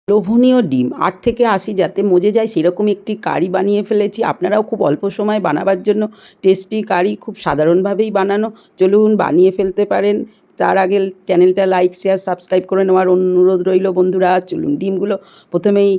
লোভনীয় ডিম 8 থেকে 80 যাতে মজে যায় সেরকম একটি কারি বানিয়ে ফেলেছি। আপনারাও খুব অল্প সময় বানাবার জন্য টেস্টি কারি খুব সাধারণভাবেই বানানো। চলুন বানিয়ে ফেলতে পারেন। তার আগে চ্যানেলটা লাইক, শেয়ার, সাবস্ক্রাইব করে নেওয়ার অনুরোধ রইল বন্ধুরা। চলুন ডিমগুলো প্রথমেই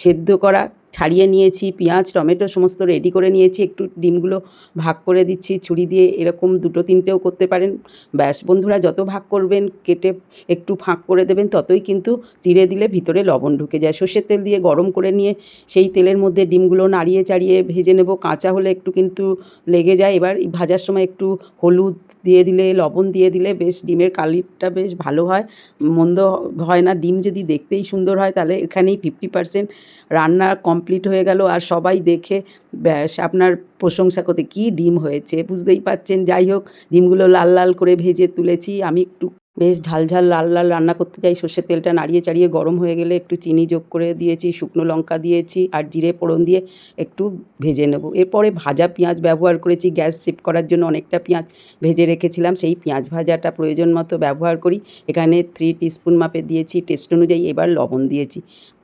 সেদ্ধ করা ছাড়িয়ে নিয়েছি, পেঁয়াজ, টমেটো সমস্ত রেডি করে নিয়েছি। একটু ডিমগুলো ভাগ করে দিচ্ছি ছুরি দিয়ে, এরকম 2-3টেও করতে পারেন। ব্যাস বন্ধুরা, যত ভাগ করবেন কেটে একটু ফাঁক করে দেবেন, ততই কিন্তু চিড়ে দিলে ভিতরে লবণ ঢুকে যায়। সর্ষের তেল দিয়ে গরম করে নিয়ে সেই তেলের মধ্যে ডিমগুলো নাড়িয়ে চাড়িয়ে ভেজে নেব। কাঁচা হলে একটু কিন্তু লেগে যায়। এবার ভাজার সময় একটু হলুদ দিয়ে দিলে, লবণ দিয়ে দিলে বেশ ডিমের কালারটা বেশ ভালো হয়, মন্দ হয় না। ডিম যদি দেখতেই সুন্দর হয় তাহলে এখানেই 50% রান্না কমপ্লিট হয়ে গেল। আর সবাই দেখে ব্যাস আপনার প্রশংসা করতে, কী ডিম হয়েছে বুঝতেই পারছেন। যাই হোক, ডিমগুলো লাল লাল করে ভেজে তুলেছি। আমি একটু বেশ ঝাল ঝাল লাল লাল রান্না করতে চাই। সর্ষের তেলটা নাড়িয়ে চাড়িয়ে গরম হয়ে গেলে একটু চিনি যোগ করে দিয়েছি, শুকনো লঙ্কা দিয়েছি আর জিরে ফোড়ন দিয়ে একটু ভেজে নেব। এরপরে ভাজা পেঁয়াজ ব্যবহার করেছি। গ্যাস সেভ করার জন্য অনেকটা পেঁয়াজ ভেজে রেখেছিলাম, সেই পেঁয়াজ ভাজাটা প্রয়োজন মতো ব্যবহার করি। এখানে 3 টিস্পুন মাপে দিয়েছি টেস্ট অনুযায়ী। এবার লবণ দিয়েছি।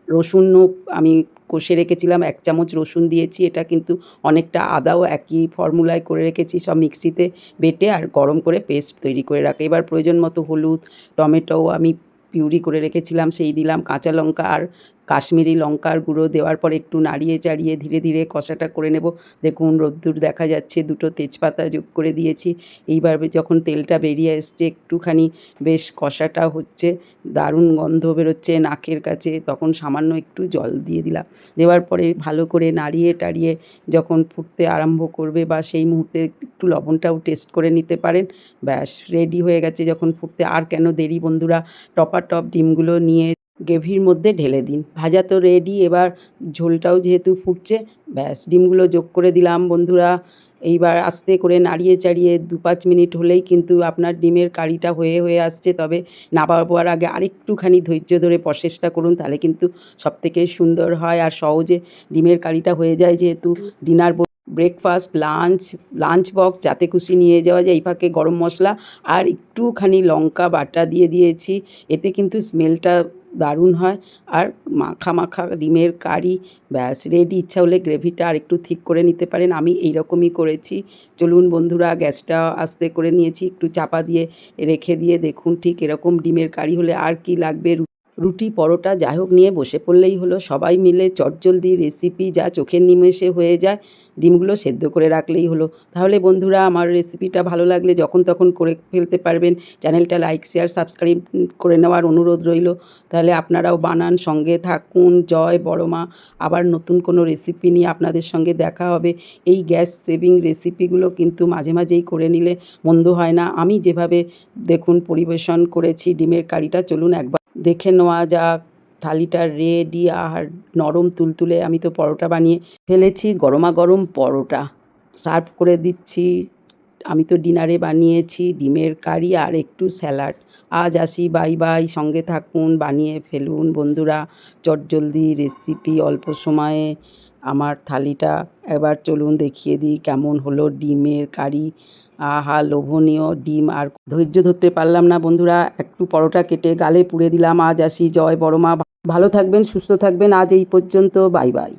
রসুনও আমি কষে রেখেছিলাম, 1 চামচ রসুন দিয়েছি। এটা কিন্তু অনেকটা আদাও একই ফর্মুলায় করে রেখেছি, সব মিক্সিতে বেটে আর গরম করে পেস্ট তৈরি করে রাখা। এবার প্রয়োজন মতো হলুদ, টমেটোও আমি পিউরি করে রেখেছিলাম সেই দিলাম, কাঁচা লঙ্কা আর কাশ্মীরি লঙ্কার গুঁড়ো দেওয়ার পরে একটু নাড়িয়ে চাড়িয়ে ধীরে ধীরে কষাটা করে নেব। দেখুন রোদ্দুর দেখা যাচ্ছে, 2টো তেজপাতা যোগ করে দিয়েছি। এইবার যখন তেলটা বেরিয়ে এসছে, একটুখানি বেশ কষাটা হচ্ছে, দারুণ গন্ধ বেরোচ্ছে নাকের কাছে, তখন সামান্য একটু জল দিয়ে দিলাম। দেওয়ার পরে ভালো করে নাড়িয়ে টাড়িয়ে যখন ফুটতে আরম্ভ করবে বা সেই মুহূর্তে একটু লবণটাও টেস্ট করে নিতে পারেন। ব্যাস রেডি হয়ে গেছে যখন ফুটতে। আর কেন দেরি বন্ধুরা, টপাটপ ডিমগুলো নিয়ে গ্রেভির মধ্যে ঢেলে দিন। ভাজা তো রেডি, এবার ঝোলটাও যেহেতু ফুটছে, ব্যাস ডিমগুলো যোগ করে দিলাম বন্ধুরা। এইবার আস্তে করে নাড়িয়ে চাড়িয়ে 2-5 মিনিট হলেই কিন্তু আপনার ডিমের কারিটা হয়ে আসছে। তবে নামাবার আগে আরেকটুখানি ধৈর্য ধরে প্রসেসটা করুন, তাহলে কিন্তু সবথেকে সুন্দর হয় আর সহজে ডিমের কারিটা হয়ে যায়। যেহেতু ডিনার, ব্রেকফাস্ট, লাঞ্চ বক্স যাতে খুশি নিয়ে যাওয়া যায়। এই ফাঁকে গরম মশলা আর একটুখানি লঙ্কা বাটা দিয়ে দিয়েছি, এতে কিন্তু স্মেলটা দারুণ হয়। আর মাখা মাখা ডিমের কারি ব্যাস রেডি। ইচ্ছা হলে গ্রেভিটা আর একটু ঠিক করে নিতে পারেন, আমি এই রকমই করেছি। চলুন বন্ধুরা, গ্যাসটা আস্তে করে নিয়েছি, একটু চাপা দিয়ে রেখে দিয়ে দেখুন ঠিক এরকম ডিমের কারি হলে আর কি লাগবে। রুটি, পরোটা যাই হোক নিয়ে বসে পড়লেই হলো। সবাই মিলে চটজলদি রেসিপি, যা চোখের নিমেষে হয়ে যায়। ডিমগুলো সেদ্ধ করে রাখলেই হলো। তাহলে বন্ধুরা, আমার রেসিপিটা ভালো লাগলে যখন তখন করে ফেলতে পারবেন। চ্যানেলটা লাইক, শেয়ার, সাবস্ক্রাইব করে নেওয়ার অনুরোধ রইল। তাহলে আপনারাও বানান, সঙ্গে থাকুন। জয় বড় মা। আবার নতুন কোনো রেসিপি নিয়ে আপনাদের সঙ্গে দেখা হবে। এই গ্যাস সেভিং রেসিপিগুলো কিন্তু মাঝে মাঝেই করে নিলে মন্দ হয় না। আমি যেভাবে দেখুন পরিবেশন করেছি ডিমের কারিটা, চলুন একবার দেখে নেওয়া যাক। থালিটা রেডি, আর নরম তুলতুলে। আমি তো পরোটা বানিয়ে ফেলেছি, গরমাগরম পরোটা সার্ভ করে দিচ্ছি। আমি তো ডিনারে বানিয়েছি ডিমের কারি আর একটু স্যালাড। আজ আসি, বাই বাই। সঙ্গে থাকুন, বানিয়ে ফেলুন বন্ধুরা। চটজলদি রেসিপি, অল্প সময়ে আমার থালিটা এবার চলুন দেখিয়ে দিই কেমন হলো ডিমের কারি। আহা, লোভনীয় ডিম। আর ধৈর্য ধরতে পারলাম না বন্ধুরা, একটু পরোটা কেটে গালে পুড়ে দিলাম। আজ আসি, জয় বড় মা। ভালো থাকবেন, সুস্থ থাকবেন। আজ এই পর্যন্ত, বাই বাই।